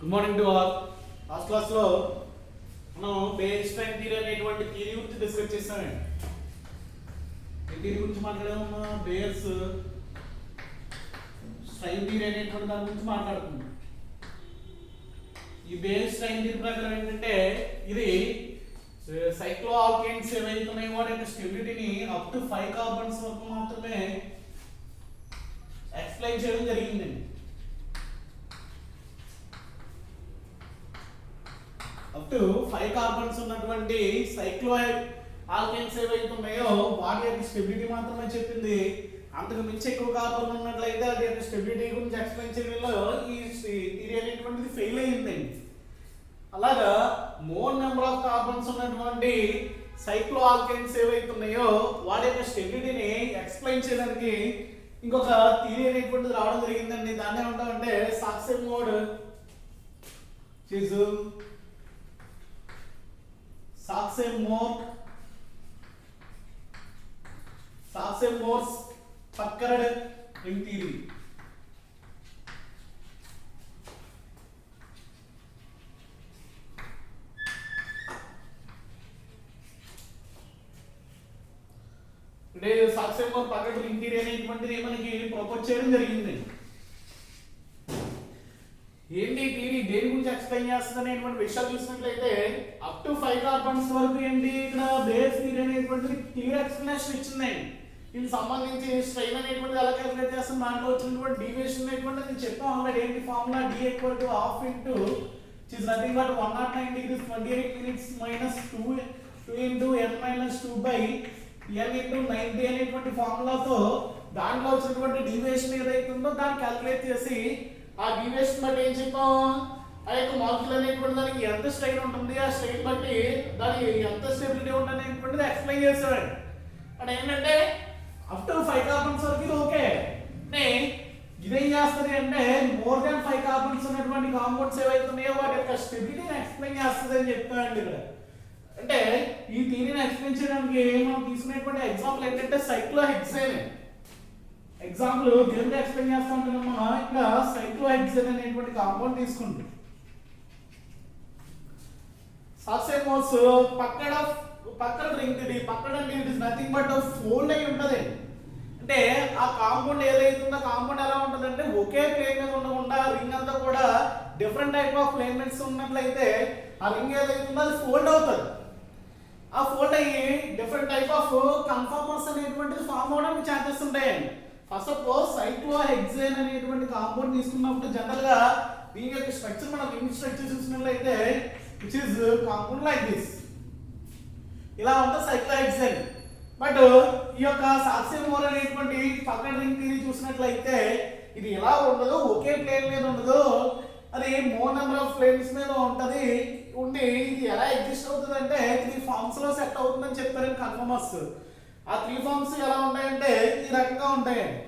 Good morning to all. Last క్లాస్లో మనం base strength theory అనేటువంటి థియరీ గురించి డిస్కస్ చేస్తామండి. ఈ థియరీ గురించి మాట్లాడాము. బేస్ స్ట్రెంగ్త్ థియరీ అనేటువంటి దాని గురించి మాట్లాడుతున్నాం. ఈ బేస్ స్ట్రెంగ్త్ థియరీ ప్రకారం ఏంటంటే ఇది సైక్లో ఆల్కేన్స్ ఏవైతే ఉన్నాయో వాటి యొక్క స్టెబిలిటీని అప్ టు 5 కార్బన్స్ వరకు మాత్రమే ఎక్స్ప్లెయిన్ చేయడం జరిగిందండి. అప్ టు 5 కార్బన్స్ ఉన్నటువంటి సైక్లో ఆల్కేన్స్ ఏవైతే ఉన్నాయో వాటి యొక్క స్టెబిలిటీ మాత్రమే చెప్పింది. అంతకు మించి ఎక్కువ కార్బన్ ఉన్నట్లయితే అది యొక్క స్టెబిలిటీ గురించి ఎక్స్ప్లెయిన్ చేయడంలో ఈ థియరీ అనేటువంటిది ఫెయిల్ అయ్యిందండి. అలాగా మోర్ నెంబర్ ఆఫ్ కార్బన్స్ ఉన్నటువంటి సైక్లో ఆల్కేన్స్ ఏవైతే ఉన్నాయో వాటి యొక్క స్టెబిలిటీని ఎక్స్ప్లెయిన్ చేయడానికి ఇంకొక థియరీ అనేటువంటిది రావడం జరిగిందండి. దాన్ని ఏమంటామంటే సాక్సెమోర్ సాక్సెమోర్స్ పక్కర్డ్ రింగ్ థియరీ. అంటే సాక్సెమోర్ పక్కర్డ్ రింగ్ థియరీ అనేటువంటిది మనకి ప్రపోజ్ చేయడం జరిగింది. ఏంటి థియరీ దేని గురించి ఎక్స్ప్లెయిన్ చేస్తుంది అనేటువంటి విషయాలు చూసినట్లయితే అప్ టు 5 కార్బన్స్ వరకు ఏంటి ఇక్కడ బేస్ థియరీ అనేటువంటిది క్లియర్ ఎక్స్ప్లెనేషన్ ఇచ్చిందండి. దీనికి సంబంధించి స్ట్రెయిన్ అనేటువంటిది ఎలా క్యాలిక్యులేట్ చేస్తాం, దాంట్లో వచ్చినటువంటి డీవియేషన్ అనేటువంటిది నేను చెప్పాను ఆల్రెడీ. ఏంటి formula d = half into which is nothing but 109 degrees 28 minutes minus 2 into n minus 2 by n into 90 అనేటువంటి ఫార్ములాతో దాంట్లో వచ్చినటువంటి డీవియేషన్ ఏదైతే ఉందో దాన్ని క్యాలిక్యులేట్ చేసి ఆ డీవియేషన్ బట్టి ఏం చెప్పాం, ఆ యొక్క మాలిక్యూల్ అనేటువంటి దానికి ఎంత స్ట్రెయిన్ ఉంటుంది, ఆ స్ట్రెయిన్ బట్టి దానికి ఎంత స్టెబిలిటీ ఉంటుంది అనేటువంటిది ఎక్స్ప్లెయిన్ చేస్తాడు. అంటే ఏంటంటే అప్ టు 5 కార్బన్స్ వరకు ఇది ఓకే. ఇదేం చేస్తుంది అంటే మోర్ దాన్ 5 కార్బన్స్ ఉన్నటువంటి కాంపౌండ్స్ ఏవైతే ఉన్నాయో వాటి యొక్క స్టెబిలిటీని ఎక్స్ప్లెయిన్ చేస్తుంది అని చెప్తానండి ఇక్కడ. అంటే ఈ థియరీని ఎక్స్ప్లెయిన్ చేయడానికి మనం తీసుకునేటువంటి ఎగ్జాంపుల్ ఏంటంటే సైక్లోహెక్సేన్. ఎగ్జాంపుల్ దేనికి ఎక్స్ప్లెయిన్ చేస్తా ఉంటున్నాం మనం, ఇక్కడ సైక్లోహెక్సేన్ అనేటువంటి కాంపౌండ్ తీసుకుంటాం. సాక్సెమోర్స్ పక్కన రింగ్ థియరీ. పక్కన అంటే it is nothing but fold అయి ఉంటది. అంటే ఆ కాంపౌండ్ ఏదైతే ఉందో కాంపౌండ్ ఎలా ఉంటుంది అంటే ఒకే ప్లేన్ మీద ఉండకుండా రింగ్ అంతా కూడా డిఫరెంట్ టైప్ ఆఫ్ ప్లేన్మెంట్స్ ఉన్నట్లయితే ఆ రింగ్ ఏదైతే ఉందో అది ఫోల్డ్ అవుతుంది. ఆ ఫోల్డ్ అయ్యి డిఫరెంట్ టైప్ ఆఫ్ కన్ఫార్మర్స్ అనేటువంటిది ఫామ్ అవడానికి ఛాన్సెస్ ఉంటాయండి. ఫస్ట్ ఆఫ్ ఆల్ సైక్లోహెక్సేన్ అనేటువంటి కాంపౌండ్ తీసుకున్నప్పుడు జనరల్ గా దీని యొక్క స్ట్రక్చర్ మనం రింగ్ స్ట్రక్చర్ చూసినట్లయితే which is compound like this, ఇలా ఉంటుంది సైక్లోహెక్సేన్. బట్ ఈ యొక్క సాక్సెమోర్ అనేటువంటి పక్కన రింగ్ థియరీ చూసినట్లయితే ఇది ఎలా ఉండదు, ఒకే ప్లేన్ మీద ఉండదు, అది మోర్ నెంబర్ ఆఫ్ ప్లేన్స్ మీద ఉంటది. ఉండి ఇది ఎలా ఎగ్జిస్ట్ అవుతుంది అంటే 3 ఫార్మ్స్ లో సెట్ అవుతుందని చెప్పారు కన్ఫర్మర్స్. ఆ 3 ఫార్మ్స్ ఎలా ఉంటాయంటే ఈ రకంగా ఉంటాయండి.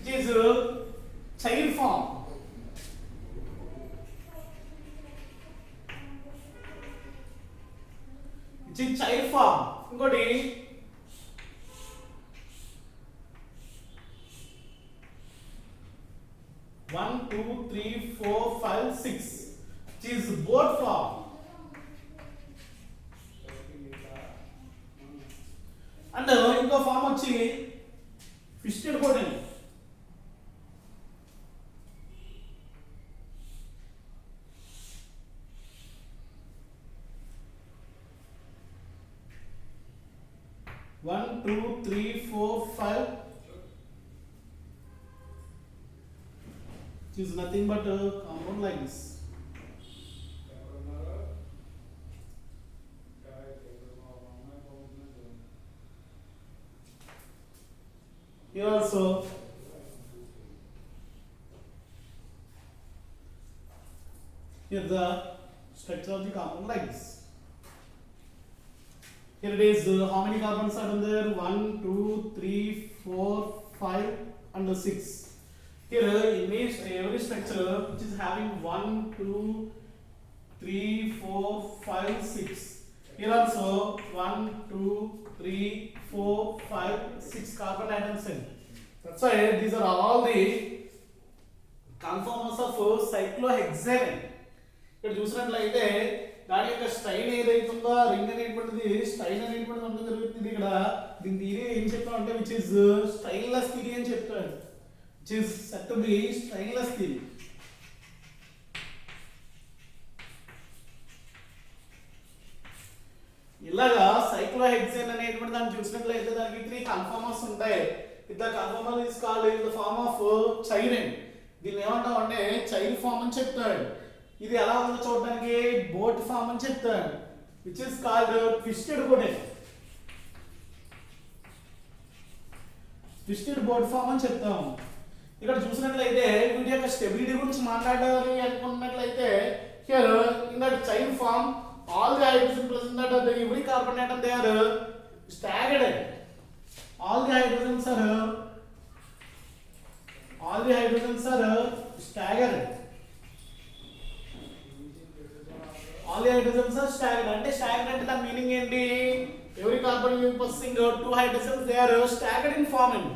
It is child form. It is child form. ఇంకోటి one, two, three, four, five, six. It is board form. And ఇంకో ఫామ్ వచ్చి ఫిస్టెడ్ బోర్డ్ అని. One, two, three, four, five. It is nothing but a compound like this. Here also here the structure of the compound like this. Here it is how many carbons are there? 1, 2, 3, 4, 5 and 6. Here in every structure which is having 1, 2, 3, 4, 5, 6. Here also 1, 2, 3, 4, 5, 6 carbon atoms in. That's why these are all the conformers of cyclohexane. ఇక్కడ చూసినట్లయితే దాని యొక్క strain ఏదైతుందో ring అనేటువంటిది strain అనేటువంటిది ఉండడం జరుగుతుంది. ఇక్కడ దీని థియరీ ఏం చెప్తాం అంటే విచ్ ఇస్ స్ట్రైన్లెస్ థియరీ అని చెప్తాడు. Which is set to be strainless theory. ఇలాగా సైక్లోహెక్సేన్ అనేటువంటి దాన్ని చూసినట్లయితే దానికి 3 కన్ఫార్మర్స్ ఉంటాయి. ఇట్లా conformer is called in the form of చైరిన్. దీన్ని ఏమంటాం అంటే చైన్ ఫార్మ్ అని చెప్తాడు. ఇది ఎలా ఉందో చూడడానికి బోట్ ఫార్మ్ అని చెప్తాడు. Which is called twisted boat. Twisted boat form అని చెప్తాం. ఇక్కడ చూసినట్లయితే వీటి యొక్క స్టెబిలిటీ గురించి మాట్లాడాలి అనుకున్నట్లయితే here in that chair form all the hydrogen present at the every carbon atom they are staggered. All the hydrogens are staggered. All the hydrogens are staggered. అంటే staggered అంటే దాని మీనింగ్ ఏంటి? every carbon possessing 2 hydrogens they are staggered in forming.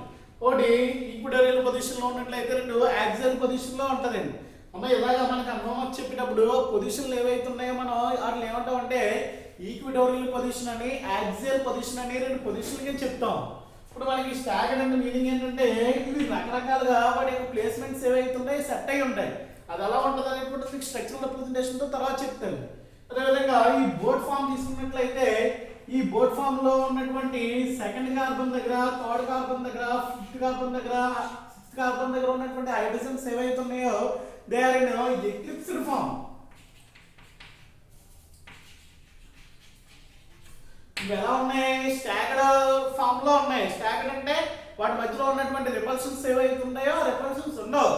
ఒకటి equatorial position లో ఉన్నట్లయితే రెండు axial position లో ఉంటదండి. అమ్మ ఇలాగా మనకు అనుభవం చెప్పేటప్పుడు పొజిషన్లు ఏవైతే ఉన్నాయో మనం వాటిని ఏమంటాం అంటే ఈక్విటోరియల్ పొజిషన్ అని యాక్సియల్ పొజిషన్ అని రెండు పొజిషన్లకి చెప్తాం. ఇప్పుడు మనకి స్టాగర్డ్ అంటే మీనింగ్ ఏంటంటే ఇవి రకరకాలుగా వాటి యొక్క ప్లేస్మెంట్స్ ఏవైతే ఉంటాయి సెట్ అయి ఉంటాయి. అది ఎలా ఉంటుంది అనేటువంటి స్ట్రక్చరల్ రిప్రజెంటేషన్ తో తర్వాత చెప్తాను. అదేవిధంగా ఈ బోర్డ్ ఫామ్ తీసుకున్నట్లయితే ఈ బోర్డ్ ఫామ్ లో ఉన్నటువంటి సెకండ్ కార్బన్ దగ్గర, థర్డ్ కార్బన్ దగ్గర, ఫిఫ్త్ కార్బన్ దగ్గర, సిక్స్త్ కార్బన్ దగ్గర ఉన్నటువంటి హైడ్రోజన్స్ ఏవైతే ఉన్నాయో they are in eclipsed form. ఇవి ఎలా ఉన్నాయి? స్టాగర్డ్ ఫామ్ లో ఉన్నాయి. స్టాగర్డ్ అంటే వాటి మధ్యలో ఉన్నటువంటి రిపల్షన్స్ ఏవైతే ఉన్నాయో రిపల్షన్స్ ఉండవు.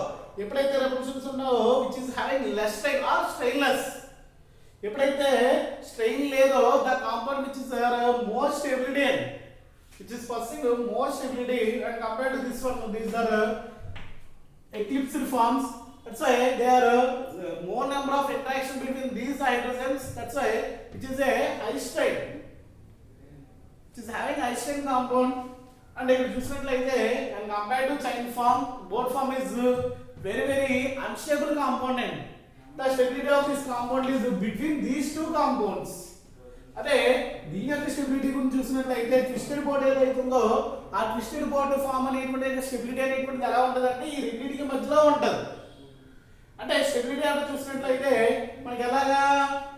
ఎప్పుడైతే రిపల్షన్స్ ఉండవో which is having less strain or strainless. ఎప్పుడైతే స్ట్రెయిన్ లేదో the compound which is more stability which is possessing more stability and compared to this one these are eclipsed forms. That's why there are more number of interaction between these hydrogens. That's why which is a high strain, which is having high strain compound. And if you చూసినట్లయితే and compared to chain form, boat form is very unstable component. The stability of this compound is between these two compounds. అదే దీని యొక్క stability గురించి చూసినట్లయితే twisted board ఏదైతుందో ఆ twisted board form అనేటువంటి stability అనేటువంటిది ఎలా ఉంటుందంటే ఈ రెండింటికి మధ్యలో ఉంటుంది. అంటే స్టెబిలిటీ అంటే చూసినట్లయితే మనకి ఎలాగా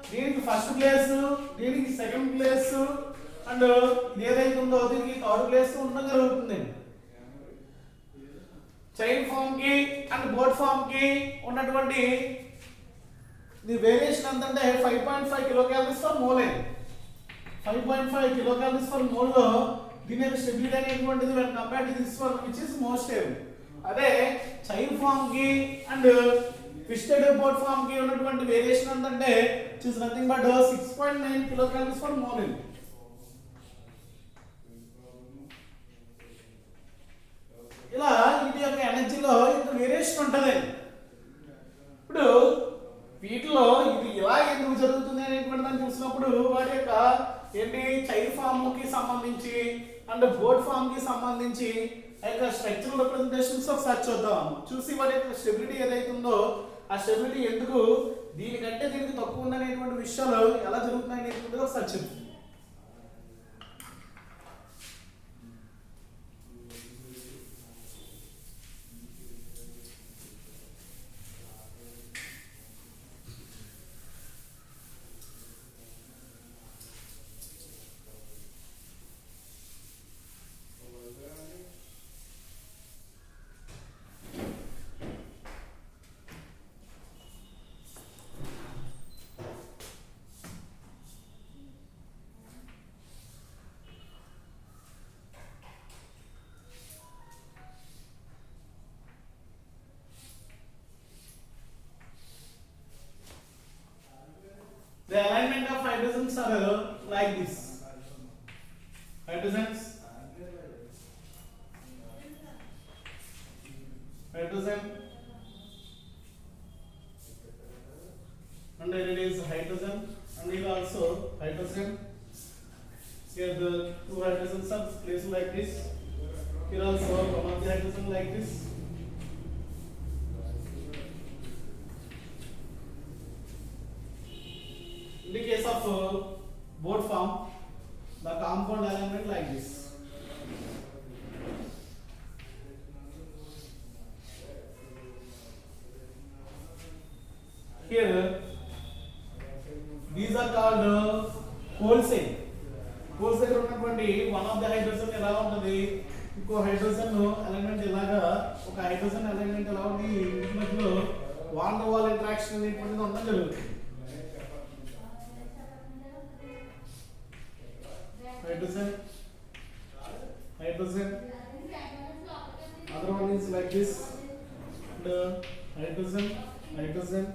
దీనికి ఫస్ట్ ప్లేస్, దీనికి సెకండ్ ప్లేస్ అండ్ ఇది ఏదైతే ఉందో దీనికి థర్డ్ ప్లేస్ ఉండడం జరుగుతుంది. చైన్ ఫామ్ కి అండ్ బోర్డ్ ఫామ్ కి ఉన్నటువంటి ది వేరియేషన్ ఎంత అంటే 5.5 కిలోకాలరీస్ పర్ మోల్. 5.5 కిలోకాలరీస్ పర్ మోల్ లో దీని యొక్క స్టెబిలిటీ అనేటువంటిది when compared to this one which is more stable. అదే చైన్ ఫామ్ కి అండ్ ట్విస్టెడ్ బోర్డ్ ఫామ్ కి ఉన్నటువంటి వేరియేషన్ ఏంటంటే which is nothing but 6.9 kilocalories per mole. ఇలా ఇది యొక్క ఎనర్జీలో ఇంత వేరియేషన్ ఉంటుంది. ఇప్పుడు వీటిలో ఇది ఇలా ఎందుకు జరుగుతుంది అనేటువంటి దాన్ని చూసినప్పుడు వాటి యొక్క ఏంటి చైన్ ఫామ్ కి సంబంధించి అండ్ బోర్డ్ ఫామ్ కి సంబంధించి అయితే స్ట్రక్చరల్ రిప్రజెంటేషన్స్ ఒకసారి చూద్దాం. చూసి వాటి యొక్క స్టెబిలిటీ ఏదైతే ఉందో ఆ స్టెబిలిటీ ఎందుకు దీనికంటే దీనికి తక్కువ ఉందనేటువంటి విషయాలు ఎలా జరుగుతున్నాయి అనేటువంటిది ఒకసారి చెప్తాం. The alignment of hydrogens are like this. Hydrogen, and here it is hydrogen, and here also hydrogen. Here the two hydrogens are placed like this. Here also one of the hydrogen like this. In the case of board form, the compound element like this. Here these are called poles. Poles దగ్గర ఉన్నటువంటి one of the hydrogen ఎలా ఉంటుంది, ఇంకో hydrogen element ఇలాగా ఒక hydrogen element ఎలా ఉంది, వీటి మధ్యలో వాన్ టు వాల్ ఇంటరాక్షన్ అనేటువంటిది ఉండడం జరుగుతుంది. Hydrogen hydrogen other one is like this, and hydrogen hydrogen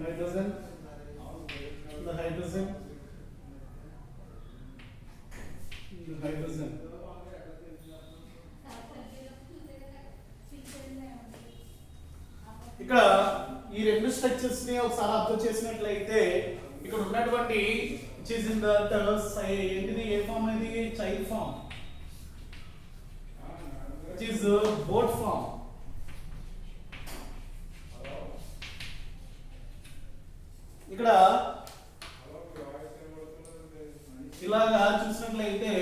hydrogen the hydrogen ఇక్కడ ఈ రెండు స్ట్రక్చర్స్ ని ఒకసారి అబ్జర్వ్ చేసినట్లయితే ఇక్కడ ఉన్నటువంటి which is in the ఏంటిది ఏ ఫామ్ ఇది chair form, which is boat form. ఇక్కడ ఇలాగా చూసినట్లయితే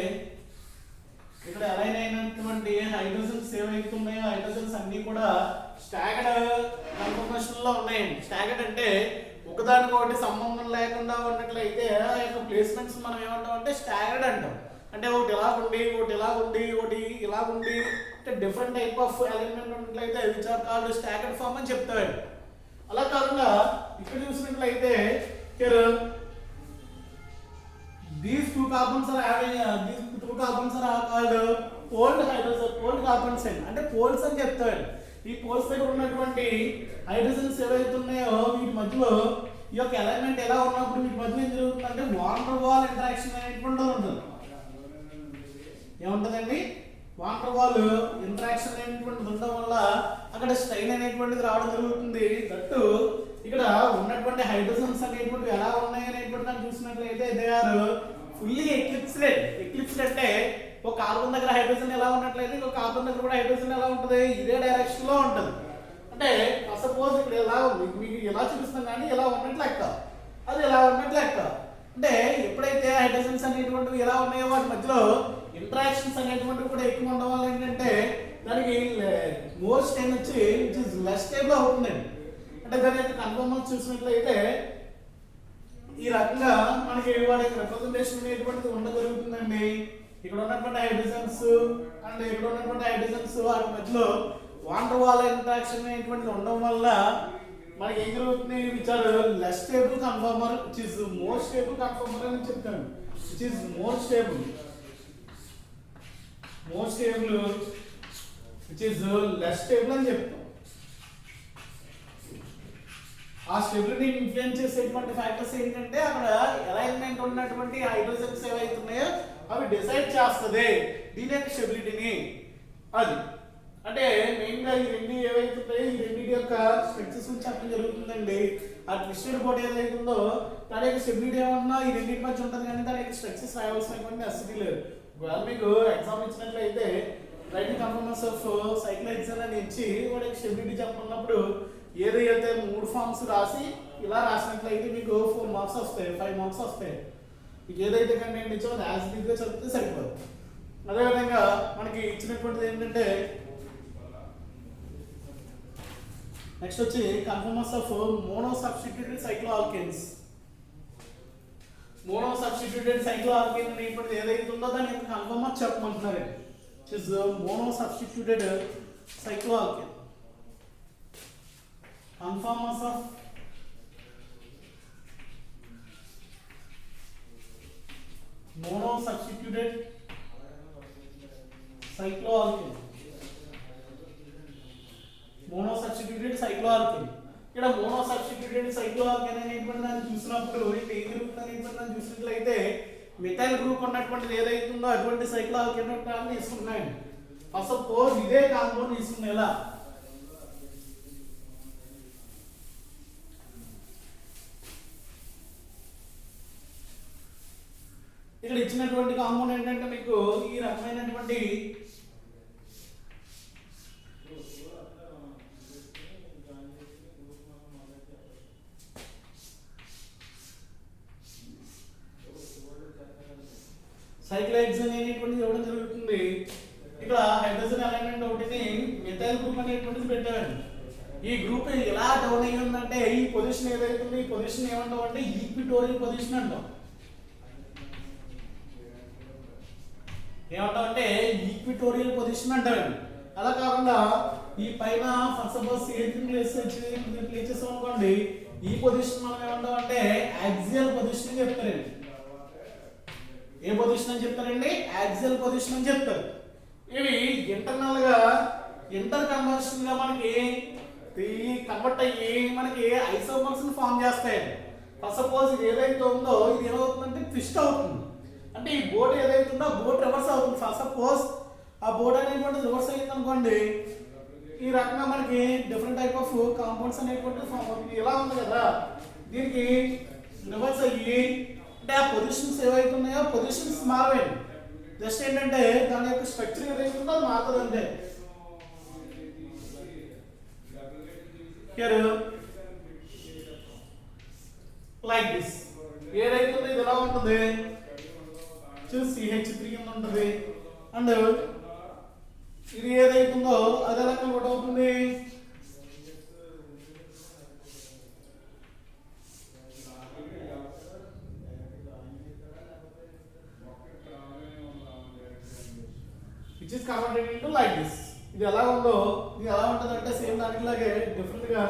ఇక్కడ అలైన్ అయినటువంటి హైడ్రోజన్స్ ఏవైతే ఉన్నాయో హైడ్రోజన్స్ అన్ని కూడా స్టాగర్డ్ కన్ఫర్మేషన్ లో ఉన్నాయండి. స్టాగర్డ్ అంటే ఒకదానికొకటి సంబంధం లేకుండా ఉన్నట్లయితే ఆ యొక్క ప్లేస్మెంట్స్ మనం ఏమంటాం అంటే స్టాగర్డ్ అంటాం. అంటే ఒకటి ఇలా ఉండి ఒకటి ఇలా ఉండి ఒకటి ఇలా ఉండి అంటే డిఫరెంట్ టైప్ ఆఫ్ ఎలిమెంట్ ఉన్నట్లయితే which are called staggered form అని చెప్తాడు. అలా కాకుండా ఇక్కడ చూసినట్లయితే here these two carbons are having called poled hydrogen, poled carbons అంటే పోల్స్ అని చెప్తాడు. ఈ పోల్స్ దగ్గర ఉన్నటువంటి హైడ్రోజన్స్ ఏవైతే ఉన్నాయో వీటి మధ్యలో ఈ యొక్క ఎలిమెంట్ ఎలా ఉన్నప్పుడు వీటి మధ్యలో ఏం జరుగుతుందంటే వాన్ టు వాల్ ఇంటరాక్షన్ అనేటువంటిది ఉంటుంది. ఏముంటుందండి, వాన్ టు వాల్ ఇంటరాక్షన్ అనేటువంటిది ఉండడం వల్ల అక్కడ స్ట్రెయిన్ అనేటువంటిది రావడం జరుగుతుంది. దట్టు ఇక్కడ ఉన్నటువంటి హైడ్రోజన్స్ అనేటువంటివి ఎలా ఉన్నాయి అనేటువంటి చూసినట్లయితే they are fully eclipsed. Eclipsed అంటే ఒక కార్బన్ దగ్గర హైడ్రోజన్ ఎలా ఉన్నట్లయితే ఇంకో కార్బన్ దగ్గర కూడా హైడ్రోజన్ ఎలా ఉంటుంది, ఇదే డైరెక్షన్ లో ఉంటుంది. అంటే సపోజ్ ఇక్కడ ఎలా ఉంది మీకు ఎలా చూపిస్తాం కానీ ఇలా ఉన్నట్లు లెక్క, అది ఎలా ఉన్నట్లు లెక్క. అంటే ఎప్పుడైతే హైడ్రోజన్స్ అనేటువంటివి ఎలా ఉన్నాయో వాటి మధ్యలో ఇంటరాక్షన్స్ అనేటువంటివి కూడా ఎక్కువ ఉండడం వల్ల ఏంటంటే దానికి మోర్ స్ట్రెయిన్ వచ్చి విచ్ ఇస్ లెస్ స్టేబుల్ అవుతుందండి. అంటే దాని యొక్క కన్ఫర్మేషన్ చూసినట్లయితే ఈ రకంగా మనకి వాటి రిప్రజెంటేషన్ అనేటువంటిది ఉండగలుగుతుందండి. ఇక్కడ ఉన్నటువంటి హైడ్రోజన్స్ అండ్ ఇక్కడ ఉన్నటువంటి హైడ్రోజన్స్ వాటి మధ్యలో వాన్ టు వాల్ ఇంటరాక్షన్ అనేటువంటిది ఉండడం వల్ల మనకి ఏం జరుగుతుంది, which are less stable conformer which is more stable conformer అని చెప్తాను. Which is more stable which is less stable అని చెప్తాం. ఆ స్టెబిలిటీ ఇన్ఫ్లుయెన్స్ చేసేటువంటి ఫ్యాక్టర్స్ ఏంటంటే అక్కడ అలైన్మెంట్ ఉన్నటువంటి హైడ్రోజన్స్ ఏవైతే ఉన్నాయో అవి డిసైడ్ చేస్తుంది దీని యొక్క స్టెబిలిటీని. అది అంటే మెయిన్ గా ఈ రెండు ఏవైతే ఉంటాయో ఈ రెండింటి యొక్క స్ట్రక్చర్స్ చెప్పడం జరుగుతుందండి. ఆ ట్విస్టెడ్ బాడీ ఏదైతే ఉందో దాని యొక్క స్టెబిలిటీ ఏమన్నా ఈ రెండింటి మధ్య ఉంటుంది కానీ దాని యొక్క స్ట్రక్చర్స్ రాయాల్సినటువంటి నెసెసిటీ లేదు. ఒకవేళ మీకు ఎగ్జామ్ ఇచ్చినట్లయితే writing confirmation of cycle exam అని ఇచ్చి వాడి స్టెబిలిటీ చెప్పనున్నప్పుడు ఏదైతే 3 ఫార్మ్స్ రాసి ఇలా రాసినట్లయితే మీకు 4 మార్క్స్ వస్తాయి, 5 మార్క్స్ వస్తాయి. మీకు ఏదైతే కంటెంట్ ఇచ్చో అది యాజ్ ఇట్ గా చదివితే సరిపోదు. అదేవిధంగా మనకి ఇచ్చినటువంటిది ఏంటంటే నెక్స్ట్ వచ్చి conformation of mono substituted cycloalkanes. Mono substituted cycloalkane అనేటువంటిది ఏదైతే ఉందో దాని యొక్క కన్ఫర్మేషన్ చెప్పమంటున్నారు. Mono substituted cycloalkane conformers of mono substituted cycloalkane. mono substituted cycloalkane ఇక్కడ mono substituted cycloalkane అనేటువంటి దాన్ని చూసినప్పుడు ఇది ఏం జరుగుతుంది అనేటువంటి దాన్ని చూసినట్లయితే మిథైల్ గ్రూప్ ఉన్నటువంటిది ఏదైతే ఉందో అటువంటి సైక్లోఆల్కేన్ ని తీసుకుంటున్నాయండి. ఫస్ట్ సపోజ్ ఇదే కాంపౌండ్ తీసుకున్న ఎలా ఇక్కడ ఇచ్చినటువంటి కాంపౌండ్ ఏంటంటే మీకు ఈ రకమైనటువంటి సైక్లోహెక్సేన్ అనేటువంటిది ఇవ్వడం జరుగుతుంది. ఇక్కడ హైడ్రోజన్ ఎలిమెంట్ ఒకటిని మిథైల్ గ్రూప్ అనేటువంటిది పెట్టారండి. ఈ గ్రూప్ ఎలా డౌన్ అయ్యి ఉందంటే ఈ పొజిషన్ ఏదైతే ఉందో ఈ పొజిషన్ ఏమంటాం అంటే ఈక్విటోరియల్ పొజిషన్ అంటాం. ఏమంటాం అంటే ఈక్విటోరియల్ పొజిషన్ అంటారండి. అలా కాకుండా ఈ పైన ఫస్ట్ సపోజ్ C3 ప్లేస్ చేసాం అనుకోండి, ఈ పొజిషన్ మనం ఏమంటాం అంటే యాక్సియల్ పొజిషన్ అని చెప్తారండి. ఏ పొజిషన్ అని చెప్తారండి? యాక్సియల్ పొజిషన్ అని చెప్తారు. ఇవి ఇంటర్నల్ గా ఇంటర్ కన్వర్షన్ గా మనకి కన్వర్ట్ అయ్యి మనకి ఐసోమర్స్ ని ఫామ్ చేస్తాయండి. ఫస్ట్ సపోజ్ ఇది ఏదైతే ఉందో ఇది ఏమవుతుందంటే ట్విస్ట్ అవుతుంది. అంటే ఈ బోట్ ఏదైతే ఉందో ఆ బోట్ రివర్స్ అవుతుంది. ఫస్ట్ సపోజ్ ఆ బోట్ అనేటువంటి రివర్స్ అయింది అనుకోండి, ఈ రకంగా మనకి డిఫరెంట్ టైప్ ఆఫ్ కాంపౌండ్స్ అనేటువంటి ఫామ్ అవుతుంది. ఇలా ఉంది కదా, దీనికి రివర్స్ అయ్యి అంటే ఆ పొజిషన్స్ ఏవైతే ఉన్నాయో పొజిషన్స్ మారవేయండి. జస్ట్ ఏంటంటే దాని యొక్క స్ట్రక్చర్ ఏదైతే ఉందో అది మారుతుంది అంతే. లైక్ దిస్ ఏదైతే ఉందో ఇది ఎలా ఉంటుంది, CH3 కింద ఉంటుంది. అండ్ ఇది ఏదైతే ఉందో అది ఎలా కన్వర్ట్ అవుతుంది, which is converted into like this. ఇది ఎలా ఉందో ఇది ఎలా ఉంటుంది అంటే సేమ్ దానిలాగే డిఫరెంట్ గా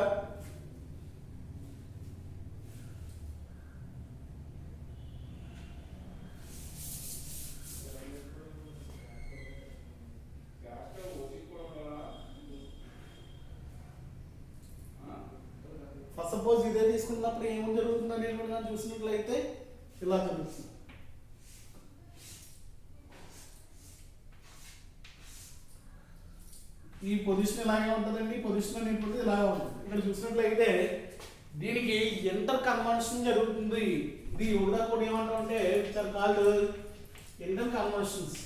ఫస్ట్ సపోజ్ ఇదే తీసుకున్నప్పుడు ఏం జరుగుతుంది అనేది కూడా చూసినట్లయితే ఇలా జరుగుతుంది. ఈ పొజిషన్ ఇలాగే ఉంటుందండి, పొజిషన్ అనేటువంటిది ఇలా ఉంటుంది. ఇక్కడ చూసినట్లయితే దీనికి ఇంటర్ కన్వర్షన్ జరుగుతుంది. ఇది ఉడా కూడా ఏమంటాం అంటే called inter conversions.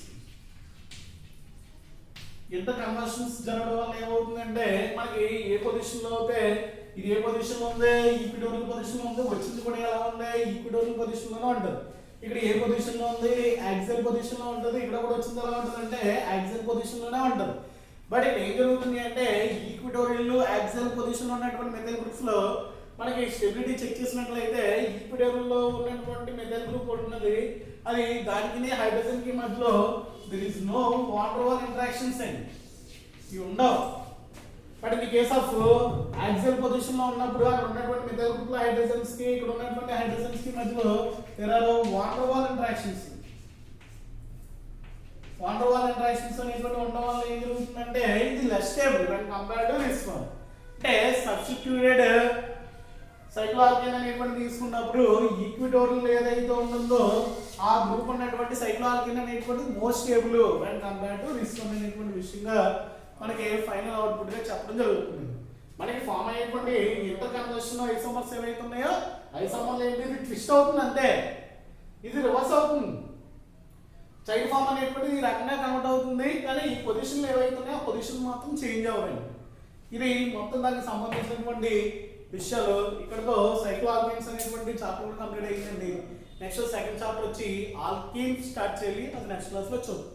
Inter conversions జరగడం వల్ల ఏమవుతుందంటే మనకి ఏ పొజిషన్ లో అయితే ఇది ఏ పొజిషన్ లో ఉంది, ఈక్విటోరియల్ పొజిషన్ లో ఉంది, వచ్చింది కూడా ఎలా ఉంది ఈక్విటోరియల్ పొజిషన్ లోనే ఉంటుంది. ఇక్కడ ఏ పొజిషన్ లో ఉంది, యాక్సియల్ పొజిషన్ లో ఉంటుంది. ఇక్కడ కూడా వచ్చింది ఎలా ఉంటుంది అంటే యాక్సియల్ పొజిషన్ లోనే ఉంటుంది. బట్ ఇక్కడ ఏం జరుగుతుంది అంటే ఈక్విటోరియల్ యాక్సియల్ పొజిషన్ లో ఉన్నటువంటి మెథైల్ గ్రూప్స్ లో మనకి స్టెబిలిటీ చెక్ చేసినట్లయితే ఈక్విటోరియల్ లో ఉన్నటువంటి మెథైల్ గ్రూప్ ఉన్నది అది దానికి హైడ్రోజన్ కి మధ్యలో there is no van der Waals interactions అండి, ఇవి ఉండవు. But in case of axial position లో ఉన్నప్పుడు అక్కడ ఉన్నటువంటి మెథైల్ గ్రూప్ లో హైడ్రోజన్స్ కి ఇక్కడ ఉన్నటువంటి హైడ్రోజన్స్ కి మధ్యలో there are van der Waals interactions. van der Waals interactions అనేటువంటి ఉండడం వల్ల ఏం జరుగుతుందంటే ఇది less stable when compared to this one. అంటే సబ్స్టిట్యూటెడ్ సైక్లోఆల్కేన్ అనేటువంటి తీసుకున్నప్పుడు ఈక్విటోరియల్ ఏదైతే ఉంటుందో ఆ గ్రూప్ ఉన్నటువంటి సైక్లోఆల్కేన్ అనేటువంటి most stable when compared to this one అనేటువంటి విషయంగా మనకి ఫైనల్ అవుట్పుట్ గా చెప్పడం జరుగుతుంది. మనకి ఫామ్ అయ్యేటువంటి ఇంటర్ కన్వర్షన్ ఐసోమర్స్ ఏవైతే ఉన్నాయో ఐసోమర్లు ఏంటి ఇది ట్విస్ట్ అవుతుంది అంతే, ఇది రివర్స్ అవుతుంది. చైల్డ్ ఫామ్ అనేటువంటిది ఈ రకంగా కన్వర్ట్ అవుతుంది, కానీ ఈ పొజిషన్లు ఏవైతే ఉన్నాయో ఆ పొజిషన్ మాత్రం చేంజ్ అవ్వండి. ఇది మొత్తం దానికి సంబంధించినటువంటి విషయాలు. ఇక్కడతో సైక్లోఆల్కేన్స్ అనేటువంటి చాప్టర్ కూడా కంప్లీట్ అయ్యిందండి. నెక్స్ట్ సెకండ్ చాప్టర్ వచ్చి ఆల్కేన్ స్టార్ట్ చేయాలి, అది నెక్స్ట్ క్లాస్ లో చూద్దాం.